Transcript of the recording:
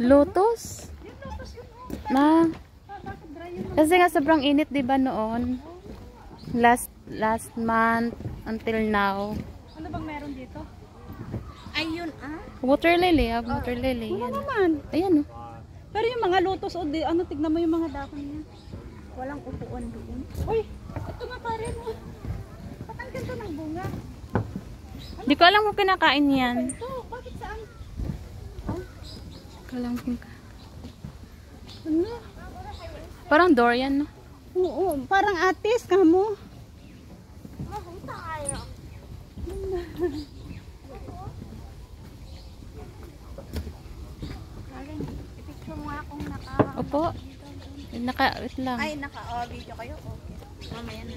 Lotus? Na. Kasi nga sobrang init 'di ba noon? Last month until now. Ano bang meron dito? Ayun Water lily, water lily. Ano Yan. naman? Ayan oh. Pero yung mga lotus, ano, tignan mo yung mga dahon niya. Walang upuan doon. Uy, ito nga pa rin. Ba't ang ganda ng bunga? Di ko alam kung kinakain yan. Ito, bakit saan? Kalang Ano? parang durian, no? Oo, parang atis ka mo. I-picture mo akong Opo. Wait lang. naka-video kayo. Okay. Mamaya na.